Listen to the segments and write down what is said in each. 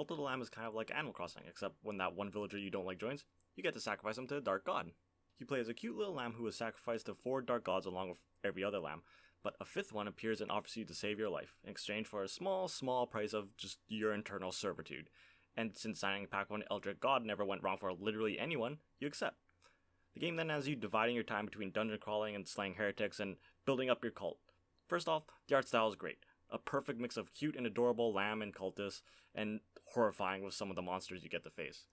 Cult of the Lamb is kind of like Animal Crossing, except when that one villager you don't like joins, you get to sacrifice him to a dark god. You play as a cute little lamb who is sacrificed to 4 dark gods along with every other lamb, but a 5th one appears and offers you to save your life, in exchange for a small price of just your eternal servitude. And since signing a pact with an Eldritch God never went wrong for literally anyone, you accept. The game then has you dividing your time between dungeon crawling and slaying heretics and building up your cult. First off, the art style is great. A perfect mix of cute and adorable lamb and cultists, and horrifying with some of the monsters you get to face.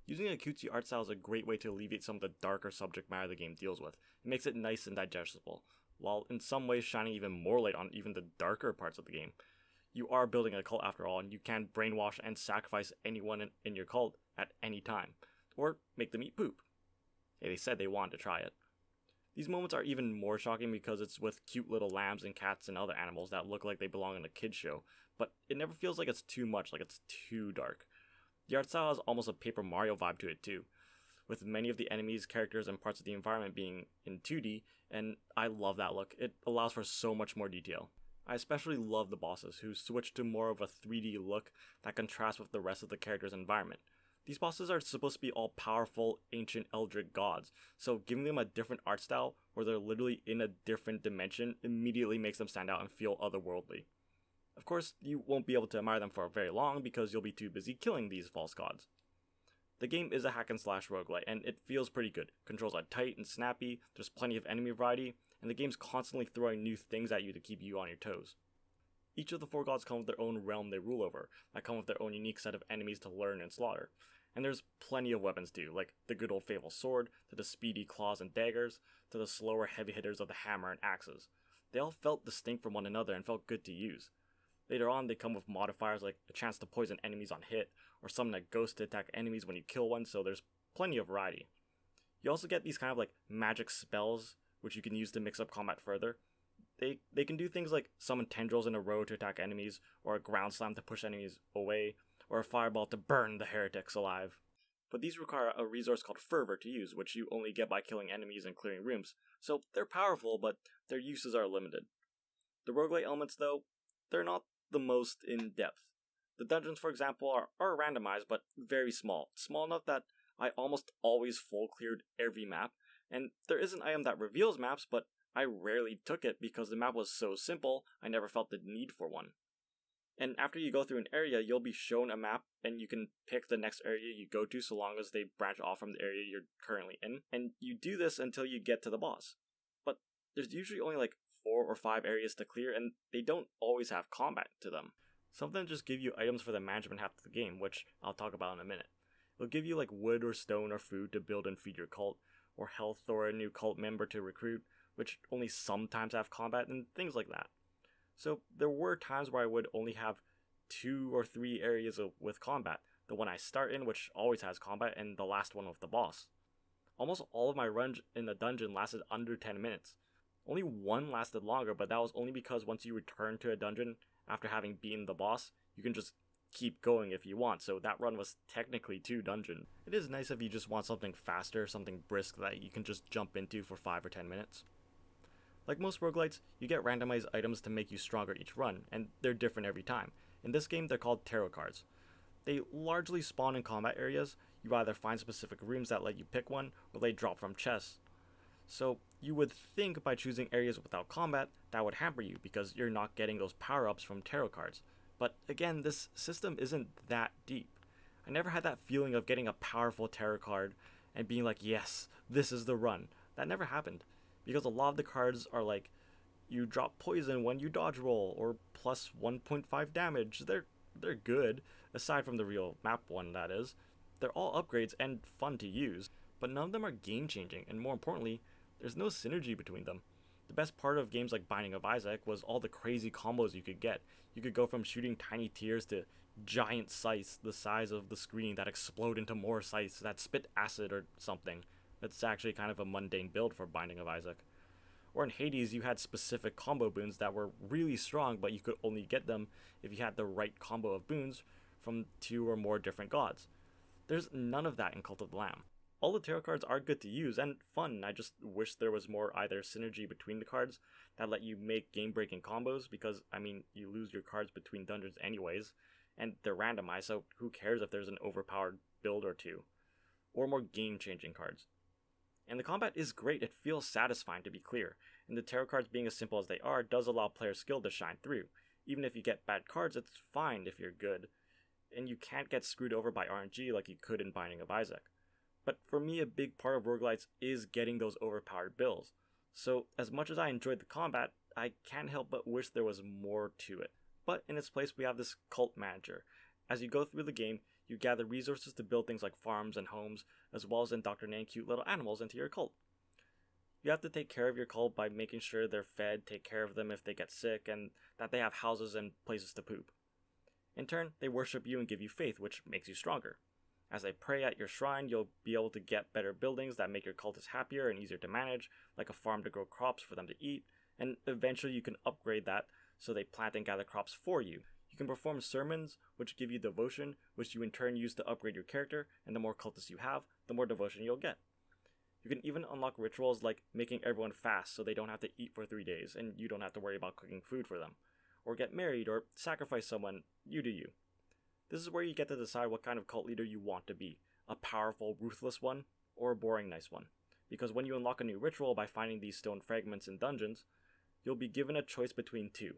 Using a cutesy art style is a great way to alleviate some of the darker subject matter the game deals with. It makes it nice and digestible, while in some ways shining even more light on even the darker parts of the game. You are building a cult after all, and you can brainwash and sacrifice anyone in your cult at any time, or make them eat poop. Hey, they said they wanted to try it. These moments are even more shocking because it's with cute little lambs and cats and other animals that look like they belong in a kid's show, but it never feels like it's too much, like it's too dark. The art style has almost a Paper Mario vibe to it too, with many of the enemies, characters, and parts of the environment being in 2D, and I love that look. It allows for so much more detail. I especially love the bosses, who switch to more of a 3D look that contrasts with the rest of the character's environment. These bosses are supposed to be all powerful, ancient Eldritch gods, so giving them a different art style where they're literally in a different dimension immediately makes them stand out and feel otherworldly. Of course, you won't be able to admire them for very long because you'll be too busy killing these false gods. The game is a hack and slash roguelite, and it feels pretty good. Controls are tight and snappy, there's plenty of enemy variety, and the game's constantly throwing new things at you to keep you on your toes. Each of the 4 gods come with their own realm they rule over, that come with their own unique set of enemies to learn and slaughter. And there's plenty of weapons too, like the good old Fatal Sword, to the speedy claws and daggers, to the slower heavy hitters of the hammer and axes. They all felt distinct from one another and felt good to use. Later on, they come with modifiers like a chance to poison enemies on hit, or summon a ghost to attack enemies when you kill one, so there's plenty of variety. You also get these kind of like magic spells, which you can use to mix up combat further. They can do things like summon tendrils in a row to attack enemies, or a ground slam to push enemies away, or a fireball to burn the heretics alive. But these require a resource called Fervor to use, which you only get by killing enemies and clearing rooms, so they're powerful, but their uses are limited. The roguelite elements, though, they're not the most in-depth. The dungeons, for example, are randomized, but very small. Small enough that I almost always full cleared every map, and there is an item that reveals maps, but I rarely took it because the map was so simple, I never felt the need for one. And after you go through an area, you'll be shown a map, and you can pick the next area you go to so long as they branch off from the area you're currently in, and you do this until you get to the boss. But there's usually only like 4 or 5 areas to clear, and they don't always have combat to them. Some of them just give you items for the management half of the game, which I'll talk about in a minute. It'll give you like wood or stone or food to build and feed your cult, or health or a new cult member to recruit, which only sometimes have combat and things like that. So there were times where I would only have 2 or 3 areas with combat, the one I start in, which always has combat, and the last one with the boss. Almost all of my runs in the dungeon lasted under 10 minutes. Only one lasted longer, but that was only because once you return to a dungeon after having beaten the boss, you can just keep going if you want, so that run was technically 2 dungeons. It is nice if you just want something faster, something brisk that you can just jump into for 5 or 10 minutes. Like most roguelites, you get randomized items to make you stronger each run, and they're different every time. In this game, they're called tarot cards. They largely spawn in combat areas. You either find specific rooms that let you pick one, or they drop from chests. So you would think by choosing areas without combat, that would hamper you because you're not getting those power-ups from tarot cards. But again, this system isn't that deep. I never had that feeling of getting a powerful tarot card and being like, yes, this is the run. That never happened. Because a lot of the cards are like, you drop poison when you dodge roll, or plus 1.5 damage. They're good, aside from the real map one, that is. They're all upgrades and fun to use, but none of them are game-changing, and more importantly, there's no synergy between them. The best part of games like Binding of Isaac was all the crazy combos you could get. You could go from shooting tiny tears to giant scythes the size of the screen that explode into more scythes that spit acid or something. That's actually kind of a mundane build for Binding of Isaac. Or in Hades, you had specific combo boons that were really strong, but you could only get them if you had the right combo of boons from 2 or more different gods. There's none of that in Cult of the Lamb. All the tarot cards are good to use and fun. I just wish there was more either synergy between the cards that let you make game-breaking combos, because, I mean, you lose your cards between dungeons anyways, and they're randomized, so who cares if there's an overpowered build or two, or more game-changing cards. And the combat is great, it feels satisfying to be clear, and the tarot cards being as simple as they are does allow player skill to shine through. Even if you get bad cards, it's fine if you're good, and you can't get screwed over by RNG like you could in Binding of Isaac. But for me, a big part of roguelites is getting those overpowered builds. So as much as I enjoyed the combat, I can't help but wish there was more to it. But in its place, we have this cult manager. As you go through the game, you gather resources to build things like farms and homes, as well as indoctrinating cute little animals into your cult. You have to take care of your cult by making sure they're fed, take care of them if they get sick, and that they have houses and places to poop. In turn, they worship you and give you faith, which makes you stronger. As they pray at your shrine, you'll be able to get better buildings that make your cultists happier and easier to manage, like a farm to grow crops for them to eat, and eventually you can upgrade that so they plant and gather crops for you. You can perform sermons, which give you devotion, which you in turn use to upgrade your character, and the more cultists you have, the more devotion you'll get. You can even unlock rituals like making everyone fast so they don't have to eat for 3 days, and you don't have to worry about cooking food for them. Or get married, or sacrifice someone, you do you. This is where you get to decide what kind of cult leader you want to be, a powerful, ruthless one, or a boring, nice one. Because when you unlock a new ritual by finding these stone fragments in dungeons, you'll be given a choice between two.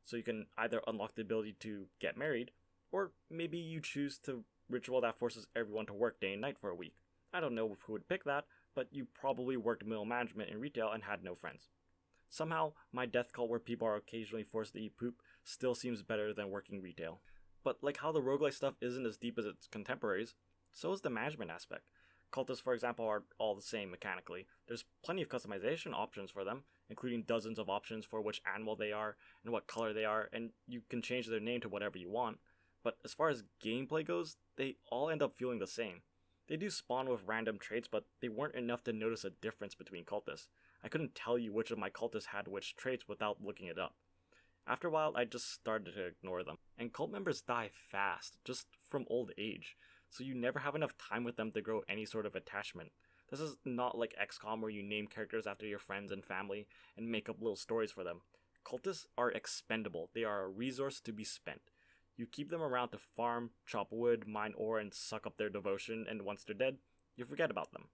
So you can either unlock the ability to get married, or maybe you choose to ritual that forces everyone to work day and night for a week. I don't know who would pick that, but you probably worked middle management in retail and had no friends. Somehow, my death cult where people are occasionally forced to eat poop still seems better than working retail. But like how the roguelike stuff isn't as deep as its contemporaries, so is the management aspect. Cultists, for example, are all the same mechanically. There's plenty of customization options for them, including dozens of options for which animal they are and what color they are, and you can change their name to whatever you want. But as far as gameplay goes, they all end up feeling the same. They do spawn with random traits, but they weren't enough to notice a difference between cultists. I couldn't tell you which of my cultists had which traits without looking it up. After a while, I just started to ignore them. And cult members die fast, just from old age, so you never have enough time with them to grow any sort of attachment. This is not like XCOM where you name characters after your friends and family and make up little stories for them. Cultists are expendable. They are a resource to be spent. You keep them around to farm, chop wood, mine ore, and suck up their devotion, and once they're dead, you forget about them.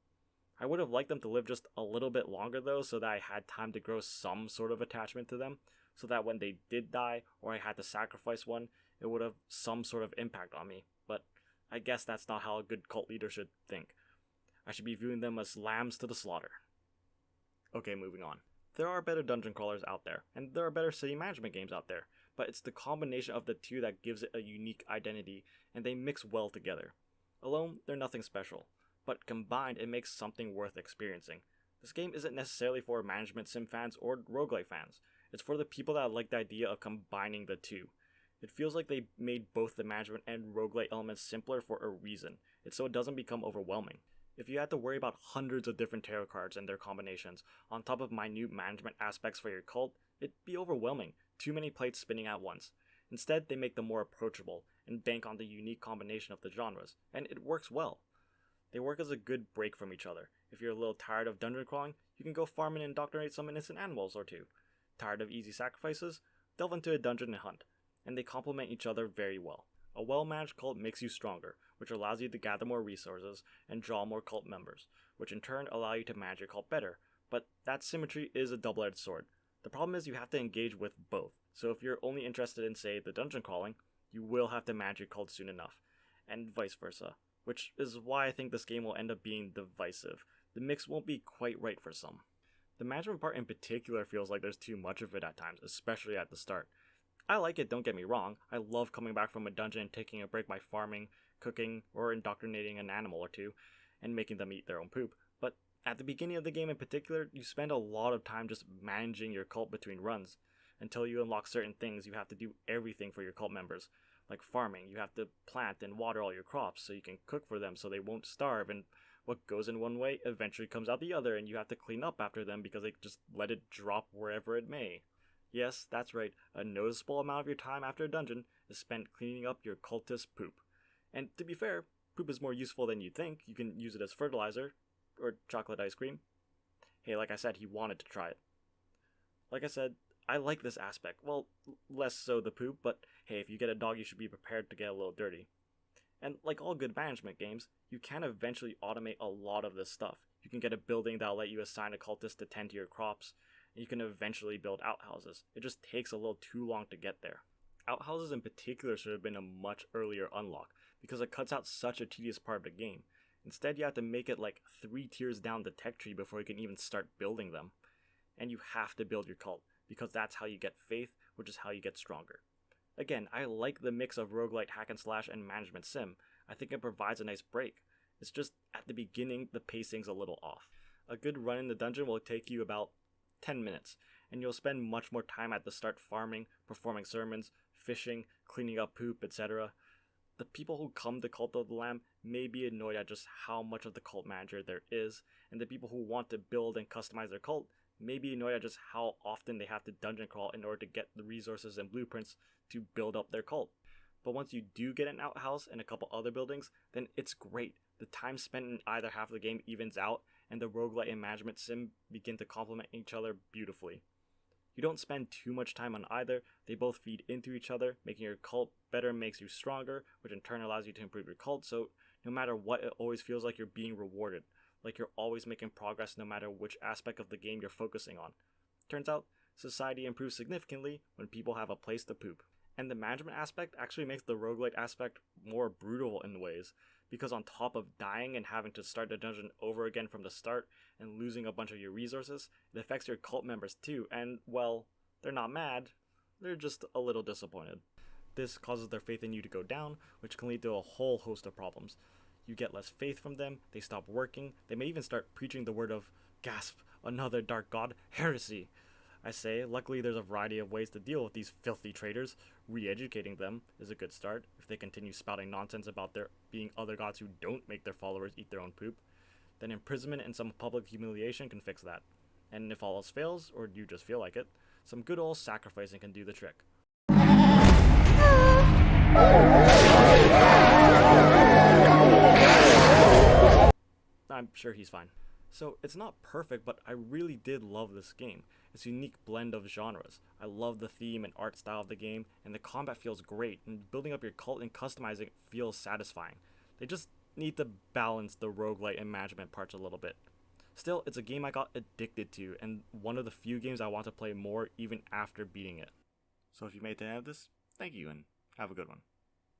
I would have liked them to live just a little bit longer though, so that I had time to grow some sort of attachment to them, so that when they did die, or I had to sacrifice one, it would have some sort of impact on me. But I guess that's not how a good cult leader should think. I should be viewing them as lambs to the slaughter. Okay, moving on. There are better dungeon crawlers out there, and there are better city management games out there, but it's the combination of the two that gives it a unique identity, and they mix well together. Alone, they're nothing special, but combined it makes something worth experiencing. This game isn't necessarily for management sim fans or roguelike fans. It's for the people that like the idea of combining the two. It feels like they made both the management and roguelike elements simpler for a reason. It's so it doesn't become overwhelming. If you had to worry about hundreds of different tarot cards and their combinations, on top of minute management aspects for your cult, it'd be overwhelming. Too many plates spinning at once. Instead, they make them more approachable, and bank on the unique combination of the genres, and it works well. They work as a good break from each other. If you're a little tired of dungeon crawling, you can go farm and indoctrinate some innocent animals or two. Tired of easy sacrifices? Delve into a dungeon and hunt. And they complement each other very well. A well-managed cult makes you stronger, which allows you to gather more resources and draw more cult members, which in turn allow you to manage your cult better. But that symmetry is a double-edged sword. The problem is you have to engage with both, so if you're only interested in, say, the dungeon crawling, you will have to manage your cult soon enough, and vice versa, which is why I think this game will end up being divisive. The mix won't be quite right for some. The management part in particular feels like there's too much of it at times, especially at the start. I like it, don't get me wrong. I love coming back from a dungeon and taking a break by farming, cooking, or indoctrinating an animal or two, and making them eat their own poop. But at the beginning of the game in particular, you spend a lot of time just managing your cult between runs. Until you unlock certain things, you have to do everything for your cult members. Like farming, you have to plant and water all your crops so you can cook for them so they won't starve, and what goes in one way eventually comes out the other, and you have to clean up after them because they just let it drop wherever it may. Yes, that's right, a noticeable amount of your time after a dungeon is spent cleaning up your cultist poop. And to be fair, poop is more useful than you'd think. You can use it as fertilizer, or chocolate ice cream. Hey, like I said, he wanted to try it. Like I said, I like this aspect. Well, less so the poop, but hey, if you get a dog, you should be prepared to get a little dirty. And like all good management games, you can eventually automate a lot of this stuff. You can get a building that'll let you assign a cultist to tend to your crops, and you can eventually build outhouses. It just takes a little too long to get there. Outhouses in particular should have been a much earlier unlock, because it cuts out such a tedious part of the game. Instead, you have to make it like 3 tiers down the tech tree before you can even start building them. And you have to build your cult, because that's how you get faith, which is how you get stronger. Again, I like the mix of roguelite hack and slash and management sim. I think it provides a nice break. It's just at the beginning the pacing's a little off. A good run in the dungeon will take you about 10 minutes, and you'll spend much more time at the start farming, performing sermons, fishing, cleaning up poop, etc. The people who come to Cult of the Lamb may be annoyed at just how much of the cult manager there is, and the people who want to build and customize their cult may be annoyed at just how often they have to dungeon crawl in order to get the resources and blueprints to build up their cult. But once you do get an outhouse and a couple other buildings, then it's great. The time spent in either half of the game evens out, and the roguelite and management sim begin to complement each other beautifully. You don't spend too much time on either, they both feed into each other. Making your cult better makes you stronger, which in turn allows you to improve your cult, so no matter what, it always feels like you're being rewarded, like you're always making progress no matter which aspect of the game you're focusing on. Turns out, society improves significantly when people have a place to poop. And the management aspect actually makes the roguelite aspect more brutal in ways, because on top of dying and having to start the dungeon over again from the start and losing a bunch of your resources, it affects your cult members too, and well, they're not mad, they're just a little disappointed. This causes their faith in you to go down, which can lead to a whole host of problems. You get less faith from them, they stop working, they may even start preaching the word of, gasp, another dark god, heresy. I say, luckily there's a variety of ways to deal with these filthy traitors. Re-educating them is a good start. If they continue spouting nonsense about there being other gods who don't make their followers eat their own poop, then imprisonment and some public humiliation can fix that. And if all else fails, or you just feel like it, some good old sacrificing can do the trick. I'm sure he's fine. So it's not perfect, but I really did love this game. It's a unique blend of genres. I love the theme and art style of the game, and the combat feels great, and building up your cult and customizing it feels satisfying. They just need to balance the roguelite and management parts a little bit. Still, it's a game I got addicted to, and one of the few games I want to play more even after beating it. So if you made it to the end of this, thank you, and have a good one.